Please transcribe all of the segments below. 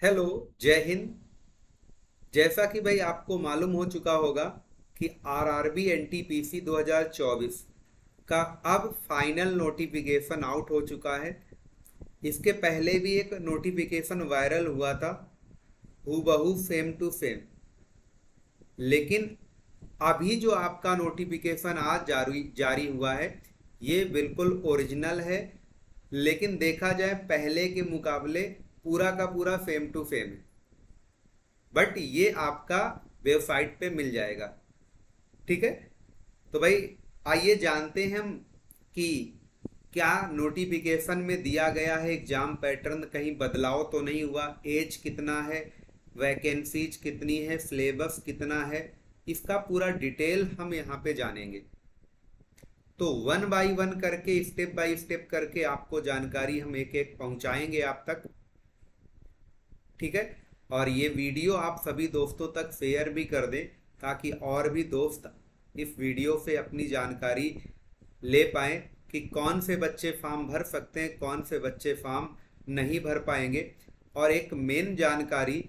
Hello. जय हिंद। जैसा कि भाई आपको मालूम हो चुका होगा कि आरआरबी एनटीपीसी 2024 का अब फाइनल नोटिफिकेशन आउट हो चुका है। इसके पहले भी एक नोटिफिकेशन वायरल हुआ था, हूबहू सेम टू सेम। लेकिन अभी जो आपका नोटिफिकेशन आज जारी जारी हुआ है, ये बिल्कुल ओरिजिनल है। लेकिन देखा जाए पहले के मुकाबले पूरा का पूरा सेम टू सेम है। बट ये आपका वेबसाइट पे मिल जाएगा। ठीक है। तो भाई आइए जानते हैं हम कि क्या नोटिफिकेशन में दिया गया है एग्जाम पैटर्न, कहीं बदलाव तो नहीं हुआ, एज कितना है, वैकेंसीज कितनी है, सिलेबस कितना है। इसका पूरा डिटेल हम यहाँ पे जानेंगे। तो वन बाय वन करके, स्टेप बाय स्टेप करके आपको जानकारी हम एक एक पहुंचाएंगे आप तक। ठीक है। और ये वीडियो आप सभी दोस्तों तक शेयर भी कर दें, ताकि और भी दोस्त इस वीडियो से अपनी जानकारी ले पाएं कि कौन से बच्चे फॉर्म भर सकते हैं, कौन से बच्चे फॉर्म नहीं भर पाएंगे। और एक मेन जानकारी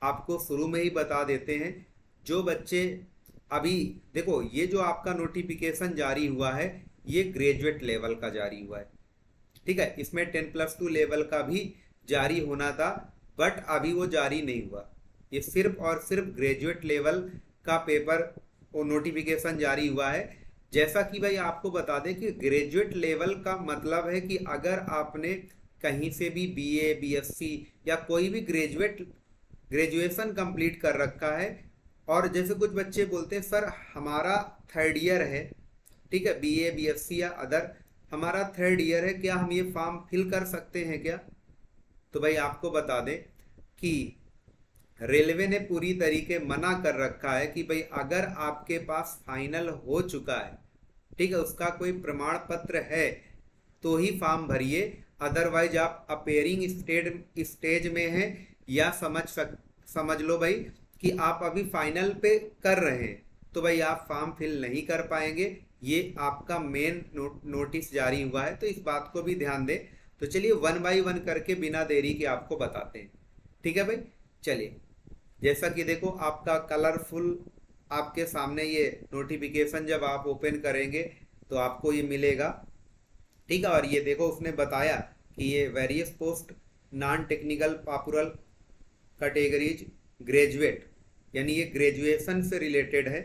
आपको शुरू में ही बता देते हैं। जो बच्चे अभी देखो, ये जो आपका नोटिफिकेशन जारी हुआ है, ये ग्रेजुएट लेवल का जारी हुआ है। ठीक है। इसमें 10+2 लेवल का भी जारी होना था, बट अभी वो जारी नहीं हुआ। ये सिर्फ और सिर्फ ग्रेजुएट लेवल का पेपर और नोटिफिकेशन जारी हुआ है। जैसा कि भाई आपको बता दें कि ग्रेजुएट लेवल का मतलब है कि अगर आपने कहीं से भी बीए, बीएससी या कोई भी ग्रेजुएशन कंप्लीट कर रखा है, और जैसे कुछ बच्चे बोलते हैं सर हमारा थर्ड ईयर है, ठीक है, बीए, बीएससी या अदर, हमारा थर्ड ईयर है, क्या हम ये फॉर्म फिल कर सकते हैं क्या? तो भाई आपको बता दें कि रेलवे ने पूरी तरीके मना कर रखा है कि भाई अगर आपके पास फाइनल हो चुका है, ठीक है, उसका कोई प्रमाण पत्र है, तो ही फॉर्म भरिए। अदरवाइज आप अपेयरिंग स्टेज में हैं, या समझ लो भाई कि आप अभी फाइनल पे कर रहे हैं, तो भाई आप फॉर्म फिल नहीं कर पाएंगे। ये आपका मेन नोटिस जारी हुआ है, तो इस बात को भी ध्यान दें। तो चलिए वन बाय वन करके बिना देरी के आपको बताते हैं। ठीक है भाई। चलिए, जैसा कि देखो आपका कलरफुल आपके सामने ये नोटिफिकेशन जब आप ओपन करेंगे तो आपको ये मिलेगा। ठीक है। और ये देखो उसने बताया कि ये various post non technical popular categories graduate, यानी ये ग्रेजुएशन से रिलेटेड है।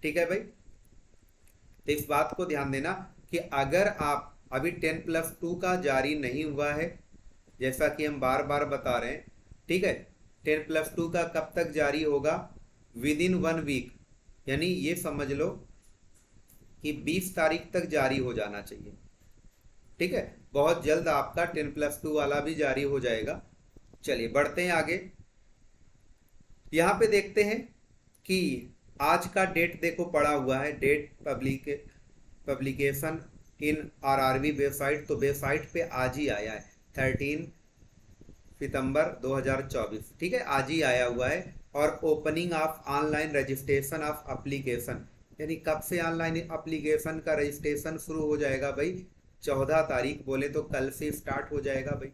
ठीक है भाई। तो इस बात को ध्यान देना कि अगर आप अभी 10+2 का जारी नहीं हुआ है, जैसा कि हम बार बार बता रहे हैं, ठीक है, 10+2 का कब तक जारी होगा? विद इन 1 वीक, यानी ये समझ लो कि 20 तारीख तक जारी हो जाना चाहिए। ठीक है। बहुत जल्द आपका 10+2 वाला भी जारी हो जाएगा। चलिए बढ़ते हैं आगे। यहाँ पे देखते हैं कि आज का डेट देखो पड़ा हुआ है, date publication in RRB website. तो वेबसाइट पे आज ही आया है, 13 सितंबर 2024। ठीक है, आज ही आया हुआ है। और opening of online registration of application, यानी कब से ऑनलाइन एप्लीकेशन का रजिस्ट्रेशन शुरू हो जाएगा भाई? 14 तारीख, बोले तो कल से स्टार्ट हो जाएगा भाई,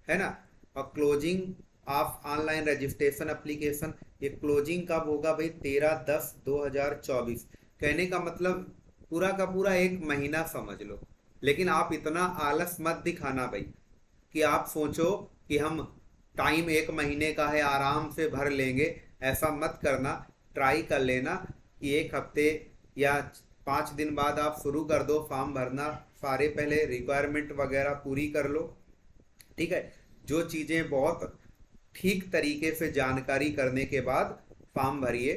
है ना। और closing of online registration application, ये क्लोजिंग कब होगा भाई? 13/10/2024। कहने का मतलब पूरा का पूरा एक महीना समझ लो। लेकिन आप इतना आलस मत दिखाना भाई कि आप सोचो कि हम टाइम एक महीने का है, आराम से भर लेंगे। ऐसा मत करना। ट्राई कर लेना कि एक हफ्ते या 5 दिन बाद आप शुरू कर दो फॉर्म भरना। सारे पहले रिक्वायरमेंट वगैरह पूरी कर लो। ठीक है। जो चीज़ें बहुत ठीक तरीके से जानकारी करने के बाद फॉर्म भरिए।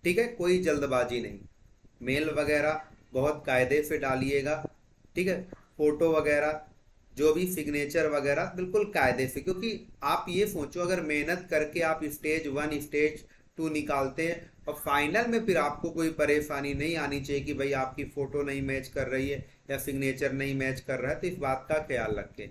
ठीक है, कोई जल्दबाजी नहीं। मेल वगैरह बहुत कायदे से डालिएगा। ठीक है। फोटो वगैरह, जो भी सिग्नेचर वगैरह बिल्कुल कायदे से, क्योंकि आप ये सोचो अगर मेहनत करके आप स्टेज 1 स्टेज 2 निकालते हैं और फाइनल में फिर आपको कोई परेशानी नहीं आनी चाहिए कि भाई आपकी फ़ोटो नहीं मैच कर रही है या सिग्नेचर नहीं मैच कर रहा है। तो इस बात का ख्याल रखें।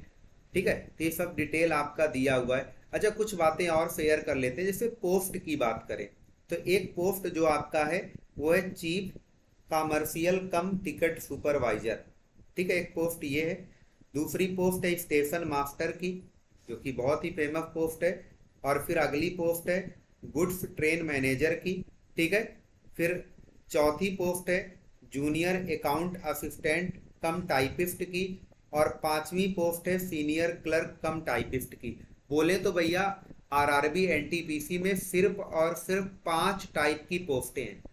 ठीक है। तो ये सब डिटेल आपका दिया हुआ है। अच्छा, कुछ बातें और शेयर कर लेते हैं। जैसे पोस्ट की बात करें तो एक पोस्ट जो आपका है वो है चीफ कॉमर्शियल कम टिकट सुपरवाइजर। ठीक है, एक पोस्ट ये है। दूसरी पोस्ट है स्टेशन मास्टर की, जो कि बहुत ही फेमस पोस्ट है। और फिर अगली पोस्ट है गुड्स ट्रेन मैनेजर की, ठीक है। फिर चौथी पोस्ट है जूनियर अकाउंट असिस्टेंट कम टाइपिस्ट की, और पांचवी पोस्ट है सीनियर क्लर्क कम टाइपिस्ट की। बोले तो भैया आरआरबी एनटीपीसी में सिर्फ और सिर्फ 5 टाइप की पोस्टें हैं,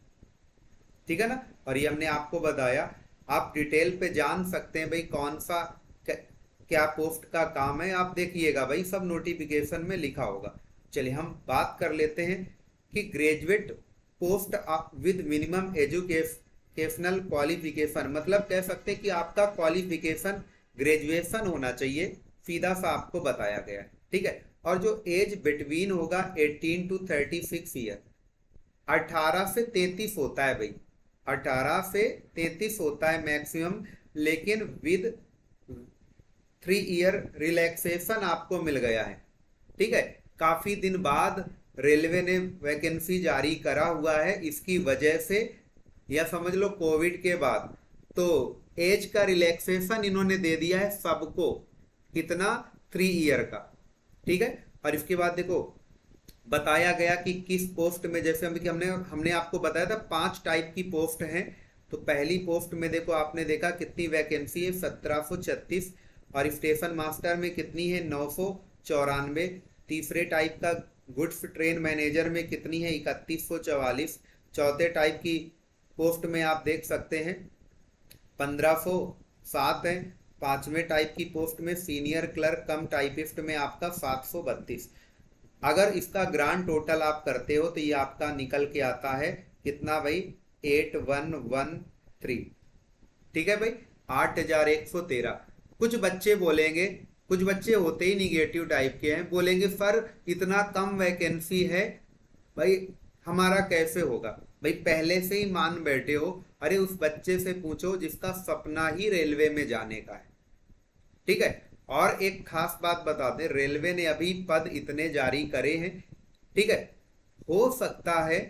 ठीक है ना। और ये हमने आपको बताया, आप डिटेल पे जान सकते हैं भाई कौन सा क्या पोस्ट का काम है, आप देखिएगा भाई सब नोटिफिकेशन में लिखा होगा। चलिए हम बात कर लेते हैं कि graduate post with minimum educational qualification, मतलब कह सकते हैं कि आपका क्वालिफिकेशन ग्रेजुएशन होना चाहिए, सीधा सा आपको बताया गया है, ठीक है। और जो एज बिटवीन होगा 18 टू 36 ईयर, 18 से 33 होता है भाई, 18 से 33 होता है मैक्सिमम, लेकिन विद 3 ईयर रिलैक्सेशन आपको मिल गया है, ठीक है। काफी दिन बाद रेलवे ने वैकेंसी जारी करा हुआ है, इसकी वजह से, या समझ लो कोविड के बाद, तो एज का रिलैक्सेशन इन्होंने दे दिया है सबको, कितना 3 ईयर का, ठीक है। और इसके बाद देखो बताया गया कि किस पोस्ट में, जैसे हमने हमने आपको बताया था 5 टाइप की पोस्ट हैं। तो पहली पोस्ट में देखो आपने देखा कितनी वैकेंसी है 1736, और स्टेशन मास्टर में कितनी है 994। तीसरे टाइप का गुड्स ट्रेन मैनेजर में कितनी है 3144। चौथे टाइप की पोस्ट में आप देख सकते हैं 1507 है। पांचवें टाइप की पोस्ट में सीनियर क्लर्क कम टाइपिस्ट में आपका 732। अगर इसका ग्रांड टोटल आप करते हो तो ये आपका निकल के आता है कितना भाई 8113, ठीक है भाई 8113। कुछ बच्चे बोलेंगे, कुछ बच्चे होते ही निगेटिव टाइप के हैं, बोलेंगे सर इतना कम वैकेंसी है भाई हमारा कैसे होगा। भाई पहले से ही मान बैठे हो, अरे उस बच्चे से पूछो जिसका सपना ही रेलवे में जाने का है, ठीक है। और एक खास बात बता दें, रेलवे ने अभी पद इतने जारी करे हैं, ठीक है, हो सकता है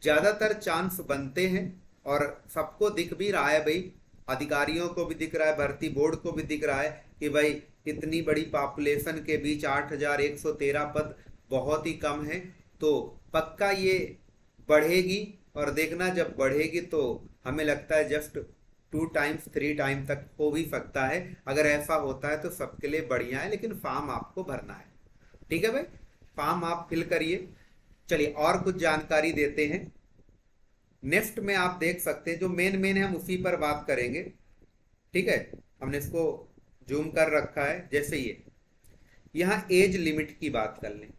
ज्यादातर चांस बनते हैं और सबको दिख भी रहा है भाई, अधिकारियों को भी दिख रहा है, भर्ती बोर्ड को भी दिख रहा है कि भाई इतनी बड़ी पॉपुलेशन के बीच 8113 पद बहुत ही कम है। तो पक्का ये बढ़ेगी, और देखना जब बढ़ेगी तो हमें लगता है जस्ट 2 टाइम्स 3 टाइम तक हो भी सकता है। अगर ऐसा होता है तो सबके लिए बढ़िया है, लेकिन फॉर्म आपको भरना है, ठीक है भाई, फॉर्म आप फिल करिए। चलिए और कुछ जानकारी देते हैं। नेक्स्ट में आप देख सकते हैं जो मेन है हम उसी पर बात करेंगे, ठीक है। हमने इसको जूम कर रखा है, जैसे ये यहाँ एज लिमिट की बात कर लें,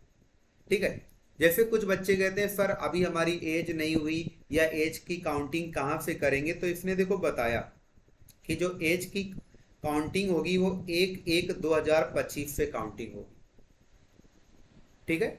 ठीक है। जैसे कुछ बच्चे कहते हैं सर अभी हमारी एज नहीं हुई, या एज की काउंटिंग कहाँ से करेंगे, तो इसने देखो बताया कि जो एज की काउंटिंग होगी वो 1/1/2025 से काउंटिंग होगी, ठीक है,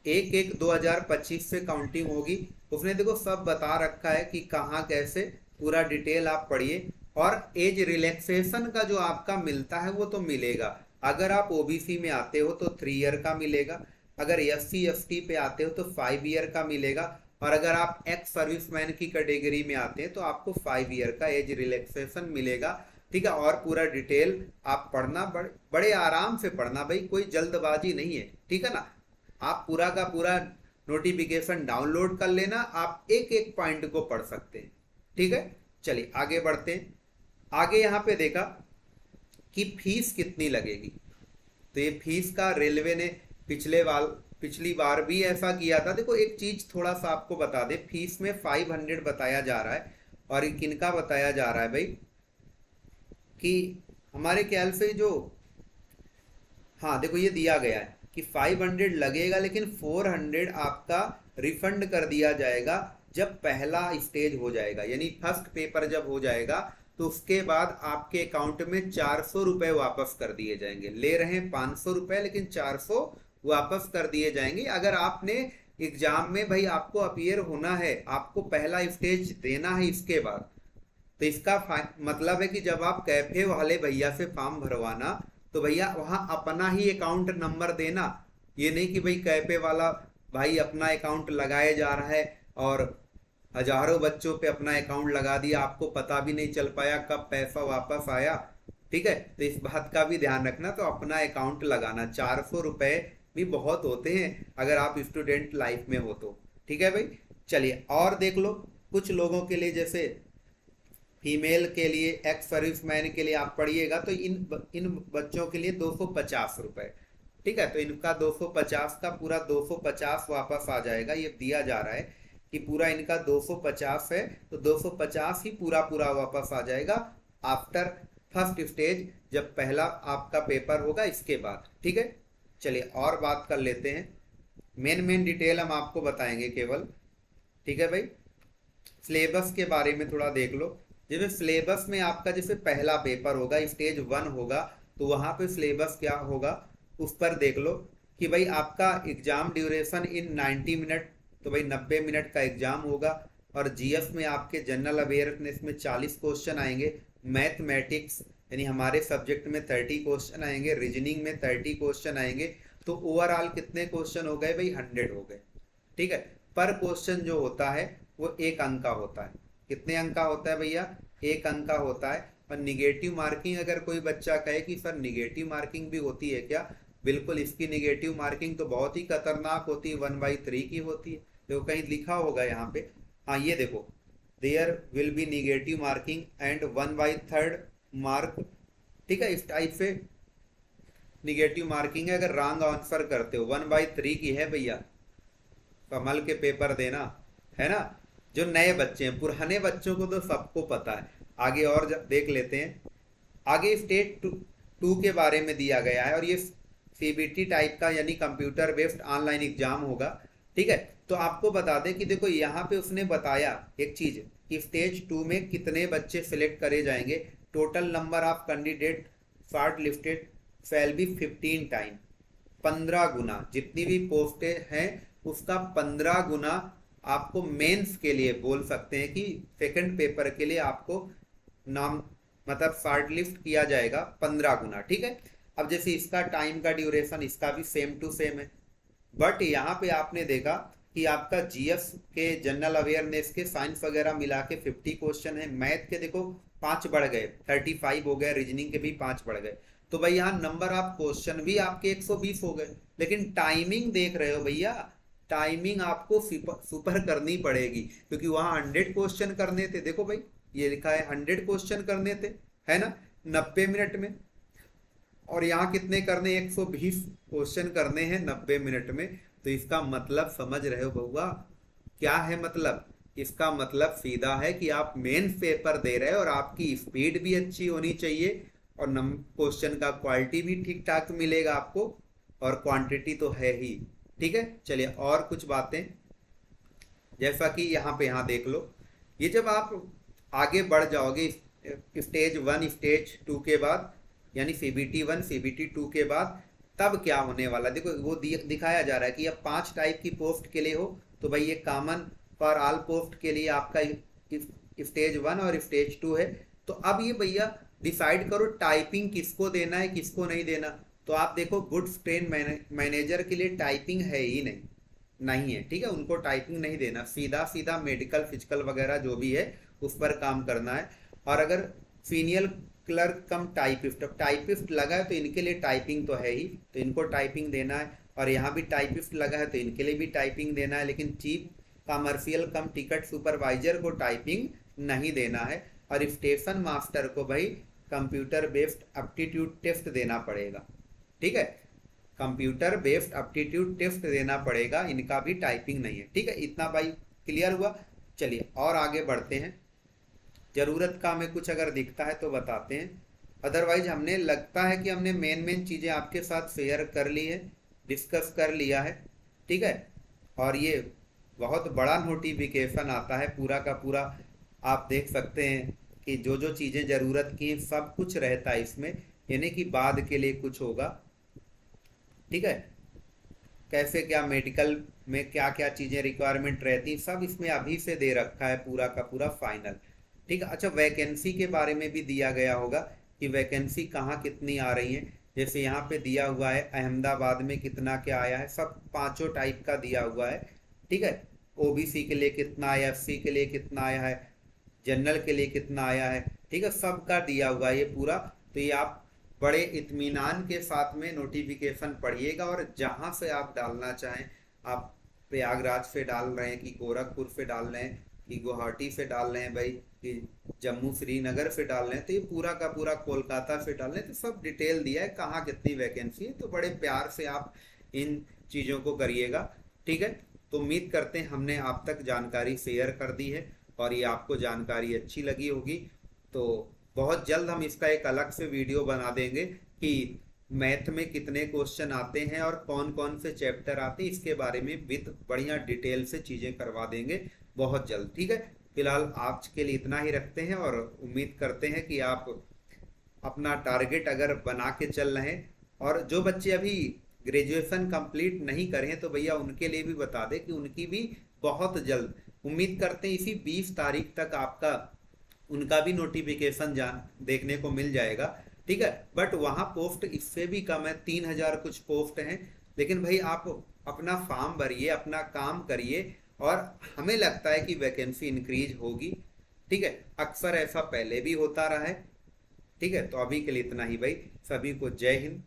1/1/2025 से काउंटिंग होगी। उसने देखो सब बता रखा है कि कहाँ कैसे, पूरा डिटेल आप पढ़िए। और एज रिलैक्सेशन का जो आपका मिलता है वो तो मिलेगा, अगर आप ओबीसी में आते हो तो 3 ईयर का मिलेगा, अगर SC ST पे आते हो तो 5 ईयर का मिलेगा, और अगर आप एक्स सर्विसमैन की कैटेगरी में आते हैं तो आपको 5 ईयर का एज रिलैक्सेशन मिलेगा, ठीक है। और पूरा डिटेल आप पढ़ना, बड़े आराम से पढ़ना भाई, कोई जल्दबाजी नहीं है, ठीक है ना। आप पूरा का पूरा नोटिफिकेशन डाउनलोड कर लेना, आप एक एक पॉइंट को पढ़ सकते हैं, ठीक है। चलिए आगे बढ़ते हैं। आगे यहाँ पे देखा कि फीस कितनी लगेगी, तो ये फीस का रेलवे ने पिछली बार भी ऐसा किया था। देखो एक चीज थोड़ा सा आपको बता दे, फीस में 500 बताया जा रहा है, और किनका बताया जा रहा है भाई कि हमारे ख्याल से जो, हाँ देखो ये दिया गया है कि 500 लगेगा, लेकिन 400 आपका रिफंड कर दिया जाएगा जब पहला स्टेज हो जाएगा, यानी फर्स्ट पेपर जब हो जाएगा तो उसके बाद आपके अकाउंट में 400 रुपए वापस कर दिए जाएंगे। ले रहे हैं 500 रुपए, लेकिन 400 वापस कर दिए जाएंगे। अगर आपने एग्जाम में भाई आपको अपीयर होना है, आपको पहला स्टेज देना है इसके बाद, तो इसका मतलब है कि जब आप कैफे वाले भैया से फॉर्म भरवाना तो भैया वहां अपना ही अकाउंट नंबर देना, ये नहीं कि भाई कैफे वाला भाई अपना अकाउंट लगाए जा रहा है और हजारों बच्चों पे अपना अकाउंट लगा दिया, आपको पता भी नहीं चल पाया कब पैसा वापस आया, ठीक है। तो इस बात का भी ध्यान रखना, तो अपना अकाउंट लगाना, 400 रुपए भी बहुत होते हैं अगर आप स्टूडेंट लाइफ में हो तो। ठीक है भाई, चलिए और देख लो। कुछ लोगों के लिए, जैसे फीमेल के लिए, एक्स सर्विसमैन के लिए आप पढ़िएगा तो इन बच्चों के लिए 250 रुपए। ठीक है, तो इनका 250 का पूरा 250 वापस आ जाएगा। ये दिया जा रहा है कि पूरा इनका 250 है, तो 250 ही पूरा पूरा वापस आ जाएगा आफ्टर फर्स्ट स्टेज, जब पहला आपका पेपर होगा इसके बाद। ठीक है, चलिए और बात कर लेते हैं। मेन मेन डिटेल हम आपको बताएंगे केवल। ठीक है भाई, सिलेबस के बारे में थोड़ा देख लो। जैसे सिलेबस में आपका जैसे पहला पेपर होगा, स्टेज 1 होगा, तो वहां पे सिलेबस क्या होगा उस पर देख लो कि भाई आपका एग्जाम ड्यूरेशन इन 90 मिनट, तो भाई 90 मिनट का एग्जाम होगा। और जीएस में आपके जनरल अवेयरनेस में 40 क्वेश्चन आएंगे, मैथमेटिक्स यानी हमारे सब्जेक्ट में 30 क्वेश्चन आएंगे, रीजनिंग में 30 क्वेश्चन आएंगे। तो ओवरऑल कितने क्वेश्चन हो गए भाई? 100 हो गए। ठीक है, पर क्वेश्चन जो होता है वो 1 अंक का होता है। कितने अंक का होता है भैया? 1 अंक का होता है। और निगेटिव मार्किंग, अगर कोई बच्चा कहे कि सर निगेटिव मार्किंग भी होती है क्या? बिल्कुल, इसकी निगेटिव मार्किंग तो बहुत ही खतरनाक होती है, 1/3 की होती है। तो कहीं लिखा होगा यहाँ पे, हाँ ये देखो, there will be negative marking and 1/3 mark. ठीक है, इस टाइप से निगेटिव मार्किंग है अगर रॉन्ग आंसर करते हो। 1/3 की है भैया, कमल के पेपर देना, है ना। जो नए बच्चे हैं, पुराने बच्चों को तो सबको पता है। आगे और देख लेते हैं। आगे स्टेट टू के बारे में दिया गया है, और ये सीबीटी टाइप का यानी कंप्यूटर बेस्ड ऑनलाइन एग्जाम होगा। ठीक है, तो आपको बता दें कि देखो यहाँ पे उसने बताया एक चीज कि स्टेज 2 में कितने बच्चे सिलेक्ट करे जाएंगे। Total number of candidate short listed shall be 15 time, 15 गुना जितनी भी पोस्टें हैं उसका 15 गुना आपको मेंस के लिए बोल सकते हैं कि सेकंड पेपर के लिए आपको नाम मतलब शॉर्ट लिस्ट किया जाएगा 15 गुना। ठीक है, अब जैसे इसका टाइम का ड्यूरेशन इसका भी सेम टू सेम है, बट यहाँ पे आपने देखा कि आपका जीएस के जनरल अवेयरनेस के साइंस वगैरह मिला के 50 क्वेश्चन है, मैथ के देखो 5 बढ़ गए, 35 हो गए, रीजनिंग के भी 5 बढ़ गए। तो भाई यहाँ नंबर ऑफ क्वेश्चन भी आपके 120 हो गए, लेकिन टाइमिंग देख रहे हो भैया, टाइमिंग आपको सुपर करनी पड़ेगी, क्योंकि वहां 100 क्वेश्चन करने थे। देखो भाई ये लिखा है 100 क्वेश्चन करने थे, है ना, 90 मिनट में। और यहाँ कितने करने? 120 क्वेश्चन करने हैं 90 मिनट में। तो इसका मतलब समझ रहे हो बउआ? क्या है मतलब? इसका मतलब सीधा है कि आप मेन पेपर दे रहे हो और आपकी स्पीड भी अच्छी होनी चाहिए, और क्वेश्चन का क्वालिटी भी ठीक ठाक मिलेगा आपको, और क्वांटिटी तो है ही। ठीक है, चलिए और कुछ बातें, जैसा कि यहाँ देख लो। ये जब आप आगे बढ़ जाओगे स्टेज 1 स्टेज 2 के बाद, यानी सीबीटी 1 सीबीटी 2 के बाद, तब क्या होने वाला देखो, वो दिखाया जा रहा है कि अब 5 टाइप की पोस्ट के लिए हो, तो भाई ये कॉमन फॉर ऑल पोस्ट के लिए आपका स्टेज 1 और स्टेज 2 है। तो अब ये भैया डिसाइड करो टाइपिंग किसको देना है किसको नहीं देना। तो आप देखो, गुड्स ट्रेन मैनेजर के लिए टाइपिंग है ही नहीं, नहीं है। ठीक है, उनको टाइपिंग नहीं देना, सीधा सीधा मेडिकल फिजिकल वगैरह जो भी है उस पर काम करना है। और अगर सीनियर क्लर्क कम टाइपिस्ट, अब टाइपिस्ट लगा है तो इनके लिए टाइपिंग तो है ही, तो इनको टाइपिंग देना है। और यहाँ भी टाइपिस्ट लगा है तो इनके लिए भी टाइपिंग देना है, लेकिन चीफ कमर्शियल कम टिकट सुपरवाइजर को टाइपिंग नहीं देना है। और स्टेशन मास्टर को भाई कंप्यूटर बेस्ड एप्टीट्यूड टेस्ट देना पड़ेगा। ठीक है, कंप्यूटर बेस्ड एप्टीट्यूड टेस्ट देना पड़ेगा, इनका भी टाइपिंग नहीं है। ठीक है, इतना भाई क्लियर हुआ। चलिए और आगे बढ़ते हैं। जरूरत का हमें कुछ अगर दिखता है तो बताते हैं, अदरवाइज हमने लगता है कि हमने मेन मेन चीज़ें आपके साथ शेयर कर ली है, डिस्कस कर लिया है। ठीक है, और ये बहुत बड़ा नोटिफिकेशन आता है पूरा का पूरा, आप देख सकते हैं कि जो जो चीज़ें ज़रूरत की सब कुछ रहता है इसमें, यानी कि बाद के लिए कुछ होगा। ठीक है, कैसे क्या मेडिकल में क्या क्या चीज़ें रिक्वायरमेंट रहती सब इसमें अभी से दे रखा है पूरा का पूरा फाइनल। ठीक है, अच्छा वैकेंसी के बारे में भी दिया गया होगा कि वैकेंसी कहाँ कितनी आ रही है। जैसे यहाँ पे दिया हुआ है अहमदाबाद में कितना क्या आया है, सब 5 टाइप का दिया हुआ है। ठीक है, ओबीसी के लिए कितना आया, एससी के लिए कितना आया है, जनरल के लिए कितना आया है। ठीक है, सबका दिया हुआ है ये पूरा। तो ये आप बड़े इत्मीनान के साथ में नोटिफिकेशन पढ़िएगा, और जहां से आप डालना चाहें, आप प्रयागराज से डाल रहे हैं कि गोरखपुर से डाल रहे हैं कि गुवाहाटी से डाल रहे हैं भाई, कि जम्मू श्रीनगर से डाल रहे हैं, तो ये पूरा का पूरा कोलकाता से डाल रहे हैं, तो सब डिटेल दिया है कहाँ कितनी वैकेंसी है। तो बड़े प्यार से आप इन चीज़ों को करिएगा, ठीक है। तो उम्मीद करते हैं हमने आप तक जानकारी शेयर कर दी है और ये आपको जानकारी अच्छी लगी होगी। तो बहुत जल्द हम इसका एक अलग से वीडियो बना देंगे कि मैथ में कितने क्वेश्चन आते हैं और कौन कौन से चैप्टर आते हैं, इसके बारे में विद बढ़िया डिटेल से चीज़ें करवा देंगे बहुत जल्द, ठीक है। फिलहाल आज के लिए इतना ही रखते हैं, और उम्मीद करते हैं कि आप अपना टारगेट अगर बना के चल रहे हैं, और जो बच्चे अभी ग्रेजुएशन कंप्लीट नहीं करें तो भैया उनके लिए भी बता दें कि उनकी भी बहुत जल्द, उम्मीद करते हैं इसी 20 तारीख तक आपका उनका भी नोटिफिकेशन जान देखने को मिल जाएगा, ठीक है। बट वहाँ पोस्ट इससे भी कम है, 3000 कुछ पोस्ट हैं। लेकिन भाई आप अपना फॉर्म भरिए, अपना काम करिए, और हमें लगता है कि वैकेंसी इंक्रीज होगी, ठीक है। अक्सर ऐसा पहले भी होता रहा है, ठीक है। तो अभी के लिए इतना ही भाई, सभी को जय हिंद,